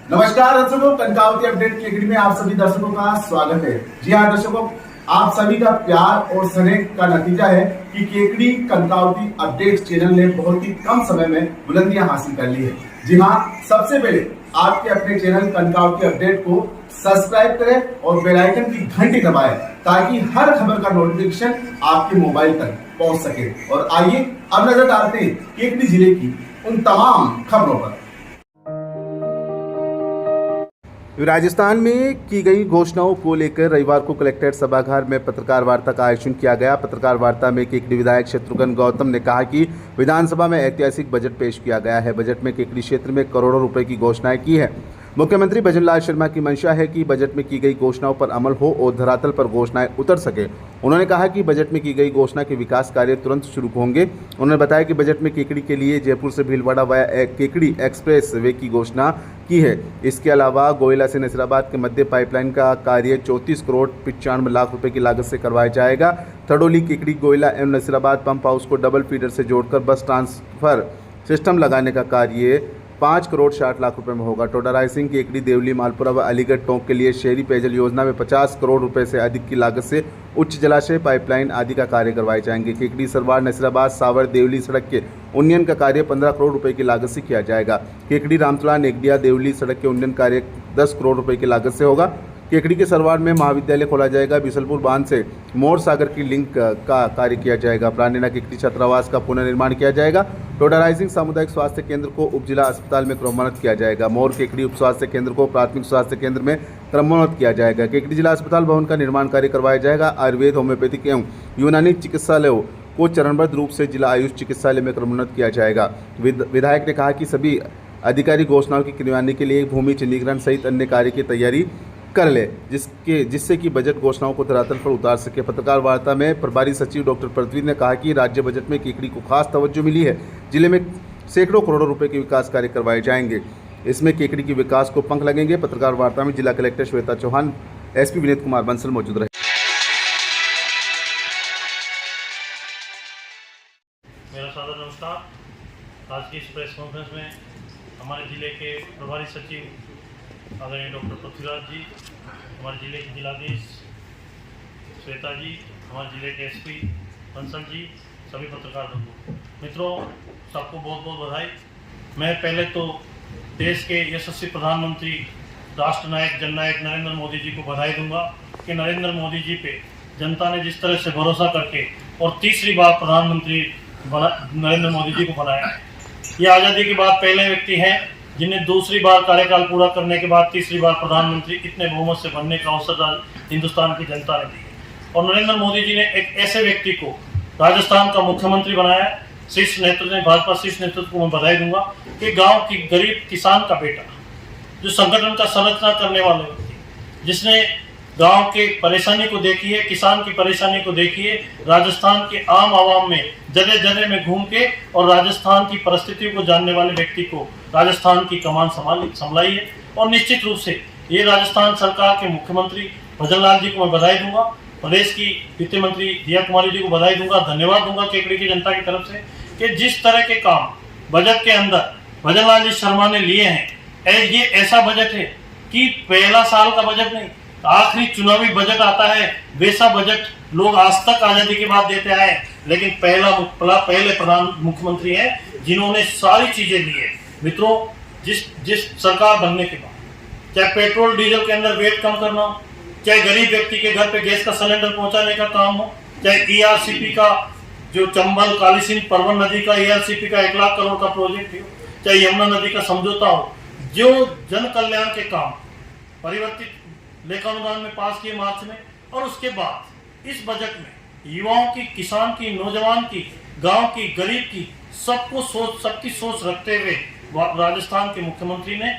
नमस्कार दर्शकों, कनकावती अपडेट केकड़ी में आप सभी दर्शकों का स्वागत है। जी हाँ दर्शकों, आप सभी का प्यार और स्नेह का नतीजा है कि केकड़ी कनकावती अपडेट चैनल ने बहुत ही कम समय में बुलंदियां हासिल कर ली है। जी हाँ, सबसे पहले आपके अपने चैनल कनकावती अपडेट को सब्सक्राइब करें और बेल आइकन की घंटी दबाएं ताकि हर खबर का नोटिफिकेशन आपके मोबाइल तक पहुंच सके। और आइए अब नजर डालते हैं केकड़ी जिले की उन तमाम खबरों पर। राजस्थान में की गई घोषणाओं को लेकर रविवार को कलेक्ट्रेट सभागार में पत्रकार वार्ता का आयोजन किया गया। पत्रकार वार्ता में केकड़ी विधायक शत्रुघ्न गौतम ने कहा कि विधानसभा में ऐतिहासिक बजट पेश किया गया है। बजट में केकड़ी क्षेत्र में करोड़ों रुपए की घोषणाएं की है। मुख्यमंत्री भजनलाल शर्मा की मंशा है कि बजट में की गई घोषणाओं पर अमल हो और धरातल पर घोषणाएं उतर सके। उन्होंने कहा कि बजट में की गई घोषणा के विकास कार्य तुरंत शुरू होंगे। उन्होंने बताया कि बजट में केकड़ी के लिए जयपुर से Bhilwara via Kekri express way की घोषणा की है। इसके अलावा गोयला से नसीराबाद के मध्य पाइपलाइन का कार्य 34 करोड़ 95 लाख रुपए की लागत से करवाया जाएगा। थड़ोली केकड़ी गोयला एवं नसीराबाद पंप हाउस को डबल फीडर से जोड़कर बस ट्रांसफर सिस्टम लगाने का कार्य 5 करोड़ 60 लाख रुपए में होगा। टोडा रायसिंह केकड़ी देवली मालपुरा व अलीगढ़ टोंक के लिए शहरी पेयजल योजना में 50 करोड़ रुपए से अधिक की लागत से उच्च जलाशय पाइपलाइन आदि का कार्य करवाए जाएंगे। केकड़ी सरवार नसीराबाद सावर देवली सड़क के उन्नयन का कार्य 15 करोड़ रुपए की लागत से किया जाएगा। केकड़ी रामतला नेगडिया देवली सड़क के उन्नयन कार्य 10 करोड़ रुपए की लागत से होगा। केकड़ी के सरवार में महाविद्यालय खोला जाएगा। बिसलपुर बांध से मोर सागर की लिंक का कार्य किया जाएगा। प्राणीना केकड़ी छात्रावास का पुनर्निर्माण किया जाएगा। टोडा रायसिंह सामुदायिक स्वास्थ्य केंद्र को उप जिला अस्पताल में क्रमोन्नत किया जाएगा। मोर केकड़ी उप स्वास्थ्य केंद्र को प्राथमिक स्वास्थ्य केंद्र में क्रमोन्नत किया जाएगा। केकड़ी जिला अस्पताल भवन का निर्माण कार्य करवाया जाएगा। आयुर्वेद, होम्योपैथिक एवं यूनानी चिकित्सालयों को चरणबद्ध रूप से जिला आयुष चिकित्सालय में क्रमोन्नत किया जाएगा। विधायक ने कहा कि सभी अधिकारी घोषणाओं की क्रियान्वयन के लिए भूमि चिन्हीकरण सहित अन्य कार्य की तैयारी कर ले जिससे कि बजट घोषणाओं को धरातल पर उतार सके। पत्रकार वार्ता में प्रभारी सचिव डॉक्टर पृथ्वी ने कहा कि राज्य बजट में केकड़ी को खास तवज्जो मिली है। जिले में सैकड़ों करोड़ों रुपए के विकास कार्य करवाए जाएंगे। इसमें केकड़ी के विकास को पंख लगेंगे। पत्रकार वार्ता में जिला कलेक्टर श्वेता चौहान, एसपी विनीत कुमार बंसल मौजूद रहे। मेरा सादर नमस्कार। आज की इस प्रेस कॉन्फ्रेंस में हमारे जिले के प्रभारी सचिव आदरणीय डॉक्टर पृथ्वीराज जी, हमारे जिले के जिलाधीश श्वेता जी, हमारे जिले के एसपी बंसल जी, सभी पत्रकार बंधु मित्रों, सबको बहुत बहुत बधाई। मैं पहले तो देश के यशस्वी प्रधानमंत्री राष्ट्र नायक जननायक नरेंद्र मोदी जी को बधाई दूंगा कि नरेंद्र मोदी जी पे जनता ने जिस तरह से भरोसा करके और तीसरी बार प्रधानमंत्री नरेंद्र मोदी जी को बनाया है। ये आज़ादी के बाद पहले व्यक्ति हैं जिन्हें दूसरी बार कार्यकाल पूरा करने के बाद तीसरी बार प्रधानमंत्री इतने बहुमत से बनने का अवसर हिंदुस्तान की जनता ने दी है। और नरेंद्र मोदी जी ने एक ऐसे व्यक्ति को राजस्थान का मुख्यमंत्री बनाया है। शीर्ष नेतृत्व ने, भाजपा शीर्ष नेतृत्व को मैं बधाई दूंगा कि गांव की गरीब किसान का बेटा, जो संगठन का संरचना करने वाले व्यक्ति, जिसने गांव के परेशानी को देखी है, किसान की परेशानी को देखी है, राजस्थान के आम आवाम में जगह जगह में घूम के और राजस्थान की परिस्थितियों को जानने वाले व्यक्ति को राजस्थान की कमान संभाली है। और निश्चित रूप से ये राजस्थान सरकार के मुख्यमंत्री भजनलाल जी को मैं बधाई दूंगा। प्रदेश की वित्त मंत्री दिया कुमारी जी को बधाई दूंगा, धन्यवाद दूंगा केकड़ी की जनता की तरफ से कि जिस तरह के काम बजट के अंदर भजनलाल जी शर्मा ने लिए हैं। ये ऐसा बजट है कि पहला साल का बजट नहीं, आखिरी चुनावी बजट आता है वैसा बजट लोग आज तक आजादी के बाद देते आए, लेकिन पहले प्रधान मुख्यमंत्री है जिन्होंने सारी चीजें ली है। मित्रों, जिस सरकार बनने के बाद चाहे पेट्रोल डीजल के अंदर वेट कम करना हो, चाहे गरीब व्यक्ति के घर पे गैस का सिलेंडर पहुंचाने का काम हो, चाहे ईआरसीपी का जो चंबल काली सिंह परवन नदी का ईआरसीपी का 1 लाख करोड़ का प्रोजेक्ट हो, चाहे यमुना नदी का समझौता हो, जो जन कल्याण के काम परिवर्तित लेखानुदान में पास किए मार्च में, और उसके बाद इस बजट में युवाओं की, किसान की, नौजवान की, गांव की, गरीब की, सबकी सोच रखते हुए राजस्थान के मुख्यमंत्री ने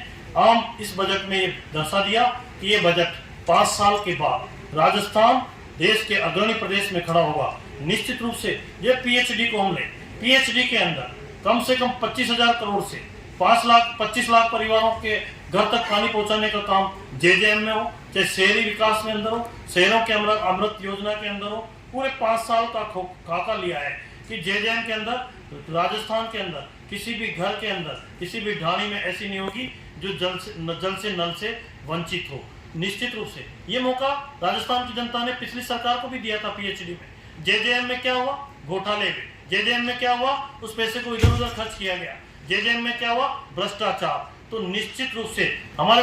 इस बजट में ये दर्शा दिया कि ये बजट 5 साल के बाद राजस्थान देश के अग्रणी प्रदेश में खड़ा होगा। निश्चित रूप से ये पीएचडी को हम ले, पीएचडी के अंदर कम से कम 25,000 करोड़ से 25 लाख परिवारों के घर तक पानी पहुंचाने का काम जेजेएम में हो, चाहे शहरी विकास में अंदर हो, शहरों के अमृत योजना के अंदर हो, पूरे 5 साल का खाका लिया है कि जेजेएम के अंदर, राजस्थान के अंदर किसी भी घर के अंदर, किसी भी ढाणी में ऐसी नहीं होगी जो जल से नल से वंचित हो। निश्चित रूप से ये मौका राजस्थान की जनता ने पिछली सरकार को भी दिया था। पीएचडी में जेजेएम में क्या हुआ, घोटाले में। जेजेएम में क्या हुआ, उस पैसे को इधर उधर खर्च किया गया। जेजेएम में क्या हुआ, भ्रष्टाचार। तो निश्चित रूप से हमारे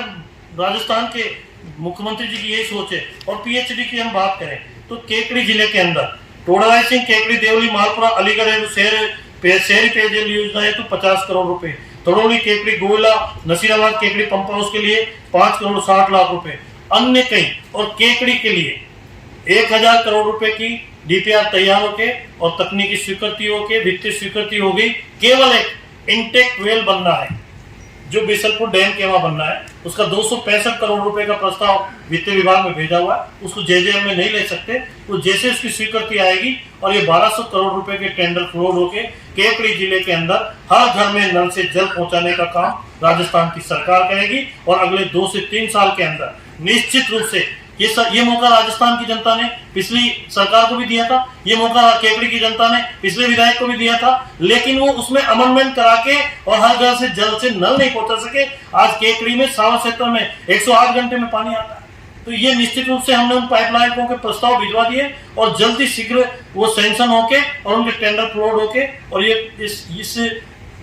राजस्थान के मुख्यमंत्री जी की यही सोच है। और पीएचडी की हम बात करें तो केकड़ी जिले के अंदर टोडाराय सिंह, केकड़ी, देवली, मालपुरा, अलीगढ़ शहरी पेयजल योजना है तो 50 करोड़ रुपए। तड़ोली, केकड़ी, गोयला, नसीराबाद, केकड़ी पंप हाउस के लिए 5 करोड़ 60 लाख रुपए। अन्य कई और केकड़ी के लिए 1000 करोड़ रुपए की डीपीआर तैयार होके और तकनीकी स्वीकृति होके वित्तीय स्वीकृति हो गई। केवल एक इंटेक वेल बनना है जो बिसलपुर डैम के वहां बनना है। उसका 265 करोड़ रुपए का प्रस्ताव वित्त विभाग में भेजा हुआ है। उसको जेजेएम में नहीं ले सकते। तो जैसे उसकी स्वीकृति आएगी और ये 1200 करोड़ रुपए के टेंडर फ्लोट होके केकड़ी जिले के अंदर हर घर में नल से जल पहुंचाने का काम राजस्थान की सरकार करेगी। और अगले 2 से 3 साल के अंदर निश्चित रूप से ये मौका राजस्थान की जनता ने पिछली सरकार को भी दिया था। ये मौका केकड़ी की जनता ने पिछले विधायक को भी दिया था, लेकिन वो उसमें अमेंडमेंट करा के और हर घर से जल से नल नहीं पहुंचा सके। आज केकड़ी में सावा क्षेत्र में 108 घंटे में पानी आता है। तो ये निश्चित रूप से हमने उन पाइपलाइनों के प्रस्ताव भिजवा दिए और जल्दी शीघ्र वो सैंक्शन होके और उनके टेंडर फ्लोट होके और ये इस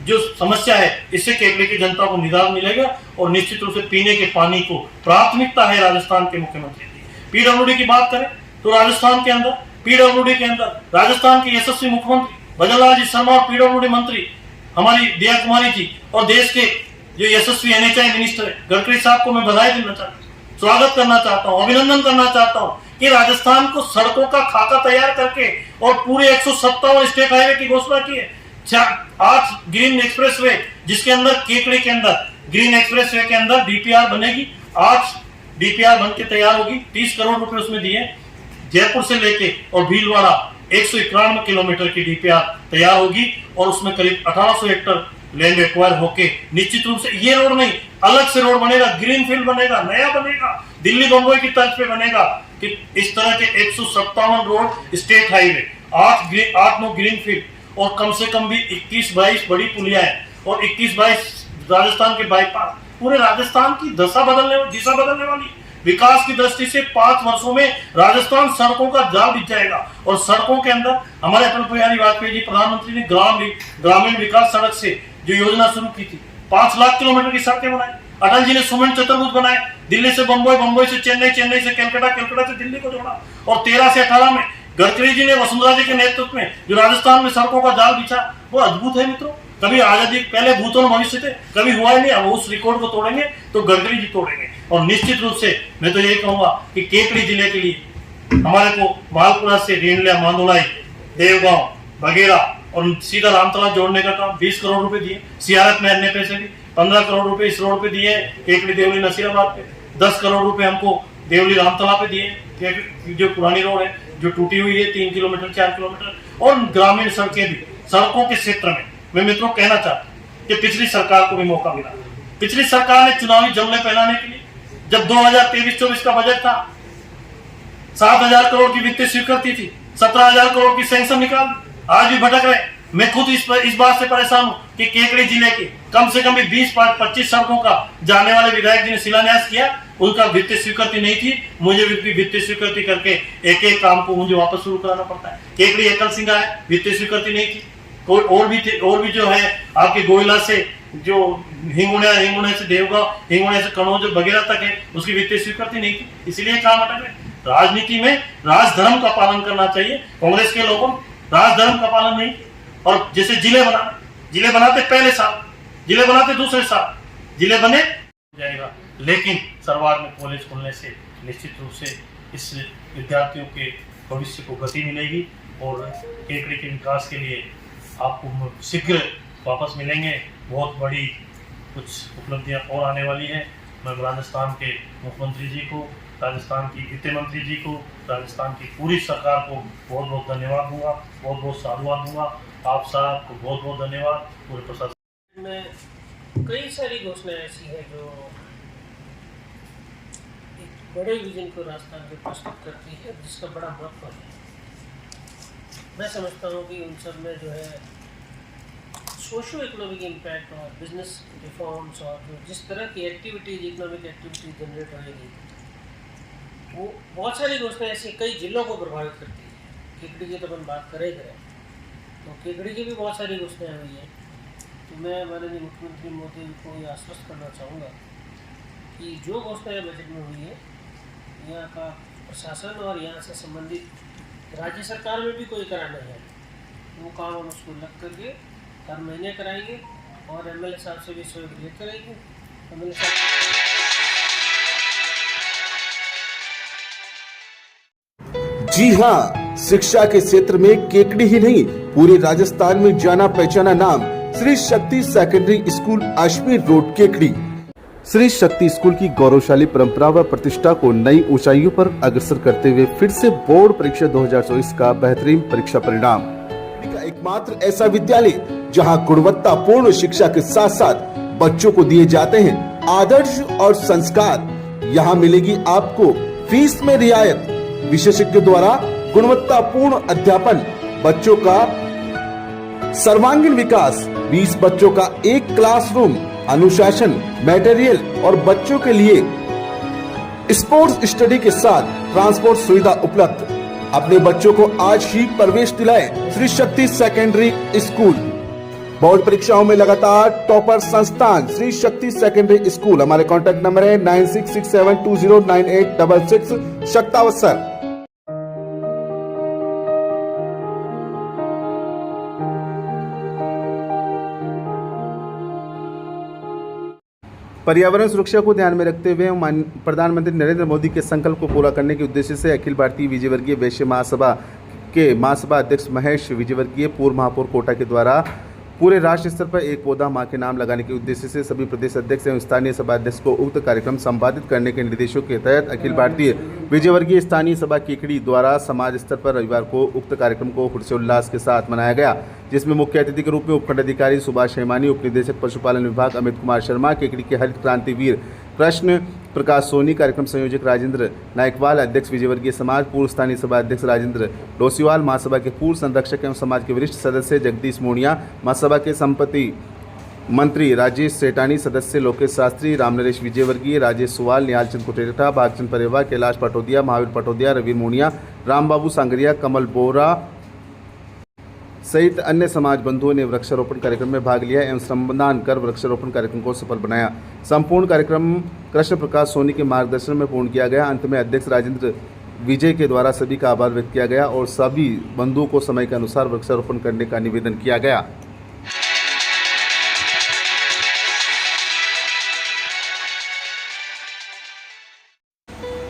जो समस्या है इससे केकड़ी की जनता को निदान मिलेगा। और निश्चित रूप से पीने के पानी को प्राथमिकता है राजस्थान के मुख्यमंत्री की। पीडब्ल्यूडी की बात करें तो राजस्थान के अंदर पीडब्ल्यूडी के अंदर राजस्थान के यशस्वी मुख्यमंत्री भजनलाल जी शर्मा और पीडब्ल्यूडी मंत्री हमारी दया कुमारी जी और देश के जो यशस्वी एनएचआई मिनिस्टर है गडकरी साहब को मैं बधाई देना चाहता हूँ, स्वागत करना चाहता हूँ, अभिनंदन करना चाहता हूँ कि राजस्थान को सड़कों का खाका तैयार करके और पूरे 157 स्टेट हाईवे की घोषणा की है। 8 ग्रीन एक्सप्रेसवे जिसके अंदर केकड़ी के अंदर ग्रीन एक्सप्रेसवे के अंदर डीपीआर बनेगी। 8 डीपीआर बन के तैयार होगी। 30 करोड़ रुपए उसमें दिए। जयपुर से लेके और भीलवाड़ा 191 किलोमीटर की डीपीआर तैयार होगी और उसमें करीब 1800 हेक्टर लैंड एक्वायर होके निश्चित रूप से ये रोड नहीं अलग से रोड बनेगा, ग्रीन फील्ड बनेगा, नया बनेगा, दिल्ली बंबई की तर्ज पे बनेगा कि इस तरह के 157 road state highway 8 green field और कम से कम भी 21-22 बड़ी पुलिया है और 21-22 राजस्थान के बाईपास पूरे राजस्थान की दिशा बदलने वाली। विकास की दृष्टि से 5 वर्षों में राजस्थान सड़कों का जाल बिछ जाएगा। और सड़कों के अंदर हमारे अटल बिहारी वाजपेयी जी प्रधानमंत्री ने ग्रामीण विकास सड़क से जो योजना शुरू की थी 5 लाख किलोमीटर की सड़कें बनाई। अटल जी ने सुमन चतुर्भुज बनाए, दिल्ली से बंबई, बंबई से चेन्नई, चेन्नई से कलकत्ता, कलकत्ता से दिल्ली को जोड़ा। और 13 से 18 में गडकरी जी ने वसुंधरा जी के नेतृत्व में जो राजस्थान में सड़कों का जाल बिछा वो अद्भुत है मित्रों। कभी आजादी पहले भूत और भविष्य थे, कभी हुआ ही नहीं। अब उस रिकॉर्ड को तोड़ेंगे तो गडकरी जी तोड़ेंगे। और निश्चित रूप से मैं तो यही कहूंगा कि केकड़ी जिले के लिए हमारे को मालपुरा से रेणलिया, मांदोलाई, देवगांव वगैरह और सीधा रामतला जोड़ने का काम 20 करोड़ रुपए दिए। सीआरएफ में अन्य पैसे भी 15 करोड़ रुपए इस रोड पे दिए। केकड़ी देवली नसीराबाद पे 10 करोड़ रुपए हमको देवली रामतला पे दिए। जो पुरानी रोड है जो टूटी हुई है 3 किलोमीटर 4 किलोमीटर और ग्रामीण सड़कें भी। सड़कों के क्षेत्र में मैं मित्रों कहना चाहता हूँ कि पिछली सरकार को भी मौका मिला। पिछली सरकार ने चुनावी जमले पहनाने के लिए जब 2023-24 का बजट था 7000 करोड़ की वित्तीय स्वीकृति थी, 17000 करोड़ की सैंक्शन निकाल आज भी भटक रहे। मैं खुद इस बात से परेशान हूँ कि केकड़ी जिले के कम से कम 20-25 सड़कों का जाने वाले विधायक जी ने शिलान्यास किया, उनका वित्तीय स्वीकृति नहीं थी। मुझे वित्तीय स्वीकृति करके एक काम को मुझे वापस शुरू कराना पड़ता है। केकड़ी एकल सिंगा है, वित्तीय स्वीकृति नहीं थी। कोई और भी जो है आपके गोयला से जो हिंगुना से देवगांव, हिंगुना से कनौज वगैरह तक है उसकी वित्तीय स्वीकृति नहीं थी, इसलिए काम अटक गए। राजनीति में राजधर्म का पालन करना चाहिए। कांग्रेस के लोगों राजधर्म का पालन नहीं। और जैसे जिले बनाते पहले साल, जिले बनाते दूसरे साल, जिले बने जाएगा। लेकिन सरवार में कॉलेज खुलने से निश्चित रूप से इस विद्यार्थियों के भविष्य को गति मिलेगी और केकड़ी के विकास के लिए आपको शीघ्र वापस मिलेंगे। बहुत बड़ी कुछ उपलब्धियां और आने वाली है। मैं राजस्थान के मुख्यमंत्री जी को, राजस्थान की वित्त मंत्री जी को, राजस्थान की पूरी सरकार को बहुत बहुत धन्यवाद दूंगा, बहुत बहुत साधुवाद दूंगा। आप साहब को बहुत बहुत धन्यवाद। पूरे प्रशासन में कई सारी घोषणाएं ऐसी है जो एक बड़े विजन को राजस्थान को प्रस्तुत करती है जिसका बड़ा महत्व है। मैं समझता हूँ कि उन सब में जो है सोशो इकोनॉमिक इम्पैक्ट और बिजनेस रिफॉर्म्स और जो जिस तरह की एक्टिविटीज़ इकोनॉमिक एक्टिविटीज जनरेट होएगी, वो बहुत सारी योजनाएं ऐसी कई जिलों को प्रभावित करती है। केकड़ी की तो अपन बात करें तो केकड़ी की भी बहुत सारी योजनाएं हुई हैं। तो मैं माननीय मुख्यमंत्री मोदी को ये आश्वस्त करना चाहूँगा कि जो घोषणाएँ बजट में हुई है, यहाँ का प्रशासन और यहाँ से संबंधित राज्य सरकार में भी कोई करा नहीं है, वो काम हम उसको लग करके हर महीने कराएंगे और एमएलए साहब से भी सहयोग लेकर करेंगे। एमएलए साहब जी हाँ, शिक्षा के क्षेत्र में केकड़ी ही नहीं, पूरे राजस्थान में जाना पहचाना नाम Shri Shakti secondary school Ajmer road Kekri. Shri Shakti school की गौरवशाली परंपरा व प्रतिष्ठा को नई ऊंचाइयों पर अग्रसर करते हुए फिर से बोर्ड परीक्षा 2024 का बेहतरीन परीक्षा परिणाम का एकमात्र ऐसा विद्यालय जहां गुणवत्तापूर्ण शिक्षा के साथ साथ बच्चों को दिए जाते हैं आदर्श और संस्कार। यहां मिलेगी आपको फीस में रियायत, विशेषज्ञ द्वारा गुणवत्तापूर्ण अध्यापन, बच्चों का सर्वांगीण विकास, 20 बच्चों का एक क्लासरूम, अनुशासन, मटेरियल और बच्चों के लिए स्पोर्ट्स स्टडी के साथ ट्रांसपोर्ट सुविधा उपलब्ध। अपने बच्चों को आज ही प्रवेश दिलाएं Shri Shakti secondary school. Board परीक्षाओं में लगातार टॉपर संस्थान श्री शक्ति सेकेंडरी स्कूल। हमारे कॉन्टैक्ट नंबर है 9667209866। शक्तावसर। पर्यावरण सुरक्षा को ध्यान में रखते हुए प्रधानमंत्री नरेंद्र मोदी के संकल्प को पूरा करने के उद्देश्य से अखिल भारतीय विजयवर्गीय वैश्य महासभा के महासभा अध्यक्ष महेश विजयवर्गीय पूर्व महापौर कोटा के द्वारा पूरे राष्ट्र स्तर पर एक पौधा मां के नाम लगाने के उद्देश्य से सभी प्रदेश अध्यक्ष एवं स्थानीय सभा अध्यक्ष को उक्त कार्यक्रम संपादित करने के निर्देशों के तहत अखिल भारतीय विजयवर्गीय स्थानीय सभा केकड़ी द्वारा समाज स्तर पर रविवार को उक्त कार्यक्रम को हर्षोल्लास के साथ मनाया गया, जिसमें मुख्य अतिथि के रूप में उपखंड अधिकारी सुभाष हेमानी, उप निदेशक पशुपालन विभाग अमित कुमार शर्मा, केकड़ी के हरित क्रांतिवीर कृष्ण प्रकाश सोनी, कार्यक्रम संयोजक राजेंद्र नायकवाल, अध्यक्ष विजयवर्गीय समाज, पूर्व स्थानीय सभा अध्यक्ष राजेंद्र डोसीवाल, महासभा के पूर्व संरक्षक एवं समाज के वरिष्ठ सदस्य जगदीश मोनिया, महासभा के संपत्ति मंत्री राजेश सेठानी, सदस्य लोकेश शास्त्री, रामनरेश विजयवर्गीय, राजेश सुवाल, निहालचंद कुटेरठा, भागचंद परेवा, कैलाश पटोदिया, महावीर पटोदिया, रवीर मोनिया, रामबाबू सांगरिया, कमल बोरा सहित अन्य समाज बंधुओं ने वृक्षारोपण कार्यक्रम में भाग लिया एवं श्रमदान कर वृक्षारोपण कार्यक्रम को सफल बनाया। संपूर्ण कार्यक्रम कृष्ण प्रकाश सोनी के मार्गदर्शन में पूर्ण किया गया। अंत में अध्यक्ष राजेंद्र विजय के द्वारा सभी का आभार व्यक्त किया गया और सभी बंधुओं को समय के अनुसार वृक्षारोपण करने का निवेदन किया गया।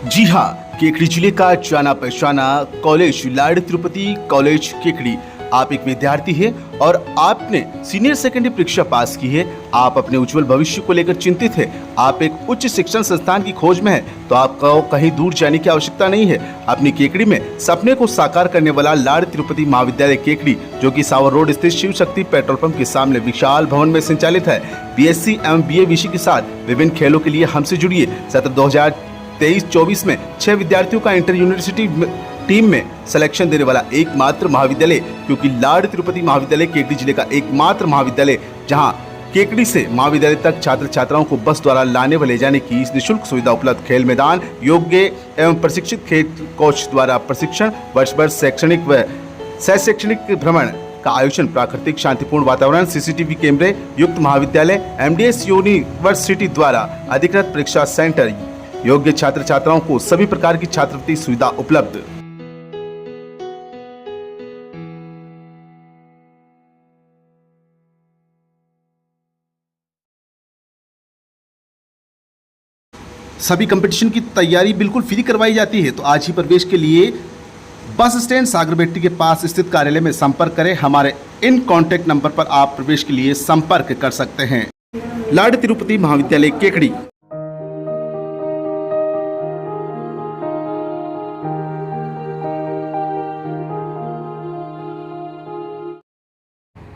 जी हाँ, केकड़ी जिले का जाना पहचाना कॉलेज लाड तिरुपति कॉलेज केकड़ी। आप एक विद्यार्थी हैं और आपने सीनियर सेकेंडरी परीक्षा पास की है, आप अपने उज्जवल भविष्य को लेकर चिंतित हैं, आप एक उच्च शिक्षण संस्थान की खोज में हैं, तो आपको कहीं दूर जाने की आवश्यकता नहीं है। अपनी केकड़ी में सपने को साकार करने वाला लाड तिरुपति महाविद्यालय केकड़ी, जो कि सावर रोड स्थित शिव शक्ति पेट्रोल पंप के सामने विशाल भवन में संचालित है। बीएससी एवं बीए विषय के साथ विभिन्न खेलों के लिए हमसे जुड़िए। सत्र 2023-24 में 6 विद्यार्थियों का इंटर यूनिवर्सिटी टीम में सिलेक्शन देने वाला एकमात्र महाविद्यालय, क्योंकि लाड तिरुपति महाविद्यालय केकड़ी जिले का एकमात्र महाविद्यालय जहां केकड़ी से महाविद्यालय तक छात्र छात्राओं को बस द्वारा लाने व ले जाने की निःशुल्क सुविधा उपलब्ध। खेल मैदान, योग्य एवं प्रशिक्षित खेल कोच द्वारा प्रशिक्षण, वर्ष भर शैक्षणिक व शैक्षणिक भ्रमण का आयोजन, प्राकृतिक शांतिपूर्ण वातावरण, सीसीटीवी कैमरे युक्त महाविद्यालय, एमडीएस यूनिवर्सिटी द्वारा अधिकृत परीक्षा सेंटर, योग्य छात्र छात्राओं को सभी प्रकार की छात्रवृत्ति सुविधा उपलब्ध। सभी कंपटीशन की तैयारी बिल्कुल फ्री करवाई जाती है, तो आज ही प्रवेश के लिए बस स्टैंड सागरबेट्टी के पास स्थित कार्यालय में संपर्क करें। हमारे इन कॉन्टैक्ट नंबर पर आप प्रवेश के लिए संपर्क कर सकते हैं। लाड तिरुपति महाविद्यालय केकड़ी।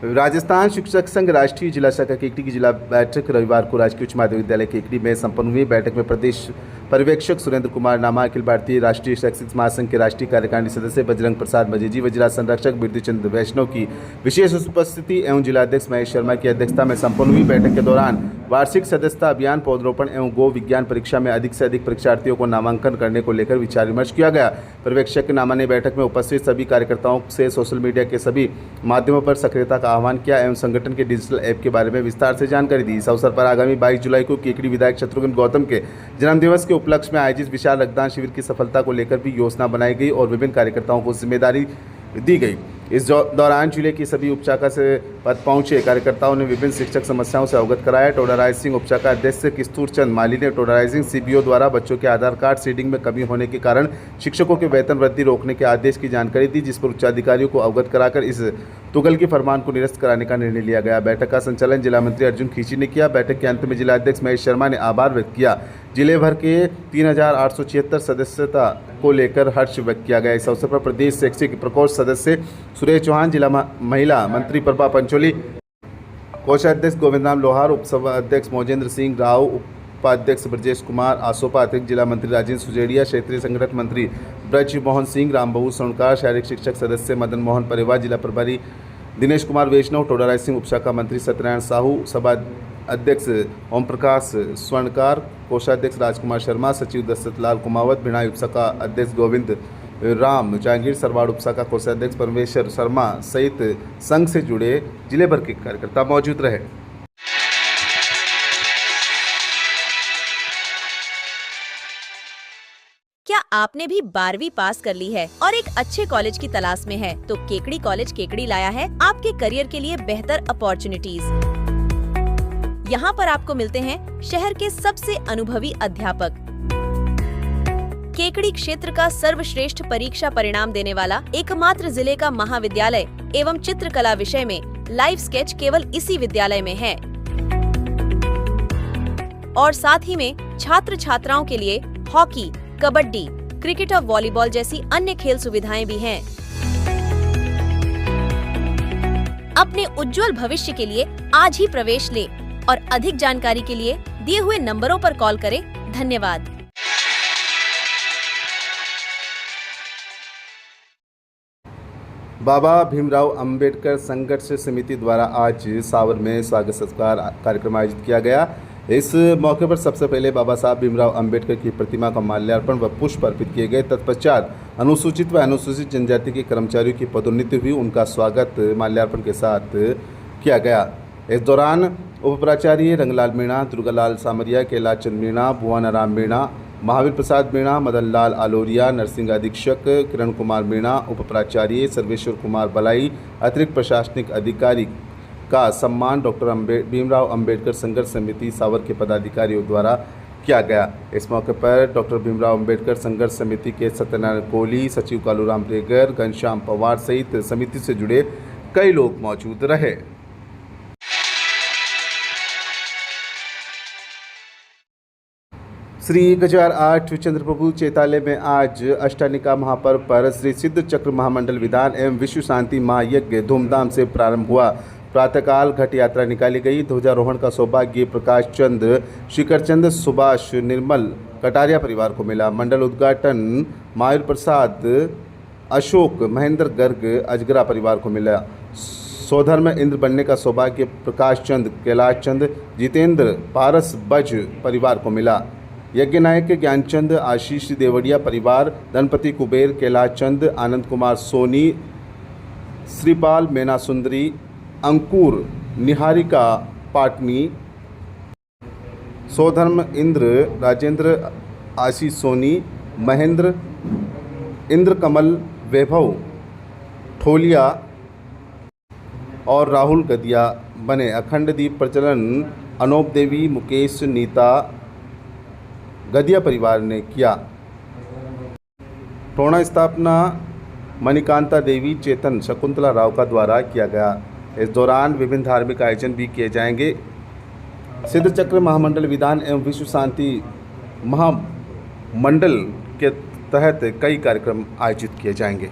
राजस्थान शिक्षक संघ राष्ट्रीय जिला शाखा केकड़ी की जिला बैठक रविवार को राजकीय उच्च माध्यमिक विद्यालय केकड़ी में संपन्न हुई। बैठक में प्रदेश पर्यवेक्षक सुरेंद्र कुमार नामा, अखिल भारतीय राष्ट्रीय शैक्षिक महासंघ के राष्ट्रीय कार्यकारिणी सदस्य बजरंग प्रसाद मजीजी व जिला संरक्षक बिरदूचंद वैष्णव की विशेष उपस्थिति एवं जिलाध्यक्ष महेश शर्मा की अध्यक्षता में संपन्न हुई। बैठक के दौरान वार्षिक सदस्यता अभियान, पौधरोपण एवं गो विज्ञान परीक्षा में अधिक से अधिक परीक्षार्थियों को नामांकन करने को लेकर विचार विमर्श किया गया। पर्यवेक्षक नामा ने बैठक में उपस्थित सभी कार्यकर्ताओं से सोशल मीडिया के सभी माध्यमों पर सक्रियता का आह्वान किया एवं संगठन के डिजिटल ऐप के बारे में विस्तार से जानकारी दी। इस अवसर पर आगामी 22 जुलाई को केकड़ी विधायक शत्रुघ्न गौतम के जन्मदिवस के उपलक्ष्य में आयोजित विशाल रक्तदान शिविर की सफलता को लेकर भी योजना बनाई गई और विभिन्न कार्यकर्ताओं को जिम्मेदारी दी गई। इस दौरान जिले की सभी उपशाखा से पद पहुंचे कार्यकर्ताओं ने विभिन्न शिक्षक समस्याओं से अवगत कराया। टोडाराइजिंग उपशाखा अध्यक्ष किस्तूर चंद माली ने टोडाराइजिंग सीबीओ द्वारा बच्चों के आधार कार्ड सीडिंग में कमी होने के कारण शिक्षकों के वेतन वृद्धि रोकने के आदेश की जानकारी दी, जिस पर उच्चाधिकारियों को अवगत कराकर इस तुगल के फरमान को निरस्त कराने का निर्णय लिया गया। बैठक का संचालन जिला मंत्री अर्जुन खींची ने किया। बैठक के अंत में जिलाध्यक्ष महेश शर्मा ने आभार व्यक्त किया। जिले भर के 3876 सदस्यता को लेकर हर्ष व्यक्त किया गया। इस अवसर पर प्रदेश शैक्षिक प्रकोष्ठ सदस्य सुरेश चौहान, जिला महिला मंत्री प्रभा पंचोली, कोषाध्यक्ष गोविंद राम लोहार, उपसभाध्यक्ष मोजेंद्र सिंह राव, उपाध्यक्ष ब्रजेश कुमार, आसोपा अतिरिक्त जिला मंत्री राजेंद्र सुजेड़िया, क्षेत्रीय संगठन मंत्री ब्रज मोहन सिंह, रामबहू स्वर्णकार, शारीरिक शिक्षक सदस्य मदन मोहन परिवार, जिला प्रभारी दिनेश कुमार वैष्णव, टोडाराइजिंग उपशाखा मंत्री सत्यनारायण साहू, सभा अध्यक्ष ओम प्रकाश स्वर्णकार, कोषाध्यक्ष राजकुमार शर्मा, सचिव दशरथलाल कुमावत, भिणाई उपशाखा अध्यक्ष गोविंद राम जहांगीर, सरवाड़ उपशाखा कोषाध्यक्ष परमेश्वर शर्मा सहित संघ से जुड़े जिले भर के कार्यकर्ता मौजूद रहे। क्या आपने भी 12वीं पास कर ली है और एक अच्छे कॉलेज की तलाश में है? तो केकड़ी कॉलेज केकड़ी लाया है आपके करियर के लिए बेहतर अपॉर्चुनिटीज। यहाँ पर आपको मिलते हैं शहर के सबसे अनुभवी अध्यापक, केकड़ी क्षेत्र का सर्वश्रेष्ठ परीक्षा परिणाम देने वाला एकमात्र जिले का महाविद्यालय एवं चित्रकला विषय में लाइव स्केच केवल इसी विद्यालय में है और साथ ही में छात्र छात्राओं के लिए हॉकी, कबड्डी, क्रिकेट और वॉलीबॉल जैसी अन्य खेल सुविधाएं भी हैं। अपने उज्जवल भविष्य के लिए आज ही प्रवेश ले और अधिक जानकारी के लिए दिए हुए नंबरों पर कॉल करें। धन्यवाद। बाबा भीमराव अंबेडकर संघर्ष समिति द्वारा आज सावर में स्वागत सत्कार कार्यक्रम आयोजित किया गया। इस मौके पर सबसे पहले बाबा साहब भीमराव अंबेडकर की प्रतिमा का माल्यार्पण व पुष्प अर्पित किए गए। तत्पश्चात अनुसूचित व अनुसूचित जनजाति के कर्मचारियों की पदोन्नति हुई, उनका स्वागत माल्यार्पण के साथ किया गया। इस दौरान उप प्राचार्य रंगलाल मीणा, दुर्गालाल सामरिया, कैलाश चंद मीणा, भुवनाराम मीणा, महावीर प्रसाद मीणा, मदन लाल आलोरिया, नरसिंह अधीक्षक किरण कुमार मीणा, उप प्राचार्य सर्वेश्वर कुमार बलाई, अतिरिक्त प्रशासनिक अधिकारी का सम्मान डॉक्टर भीमराव अंबेडकर संघर्ष समिति सावर के पदाधिकारियों द्वारा किया गया। इस मौके पर डॉक्टर भीमराव अंबेडकर संघर्ष समिति के सत्यनारायण कोहली, सचिव कालूराम रेगर, घनश्याम पवार सहित समिति से जुड़े कई लोग मौजूद रहे। श्री गजार 8 चंद्रप्रभु चैतालय में आज अष्टानिका महापर्व पर श्री सिद्ध चक्र महामंडल विधान एवं विश्व शांति महायज्ञ धूमधाम से प्रारंभ हुआ। प्रातःकाल घट यात्रा निकाली गई। ध्वजारोहण का सौभाग्य प्रकाश चंद, शिखर चंद, सुभाष, निर्मल कटारिया परिवार को मिला। मंडल उद्घाटन महावीर प्रसाद, अशोक, महेंद्र गर्ग, अजगरा परिवार को मिला। स्वधर्म इंद्र बनने का सौभाग्य प्रकाश चंद, कैलाश चंद, जितेंद्र, पारस, बज परिवार को मिला। यज्ञ नायक ज्ञानचंद, आशीष देवड़िया परिवार, धनपति कुबेर, कैलाश चंद, आनंद कुमार सोनी, श्रीपाल, मैना सुंदरी, अंकुर, निहारिका पाटनी, स्वधर्म इंद्र, राजेंद्र, आशीष सोनी, महेंद्र, इंद्र कमल, वैभव ठोलिया और राहुल गदिया बने। अखंड दीप प्रचलन अनोप देवी, मुकेश, नीता गदिया परिवार ने किया। टोणा स्थापना मणिकांता देवी, चेतन, शकुंतला राव का द्वारा किया गया। इस दौरान विभिन्न धार्मिक आयोजन भी किए जाएंगे। सिद्ध चक्र महामंडल विधान एवं विश्व शांति महामंडल के तहत कई कार्यक्रम आयोजित किए जाएंगे।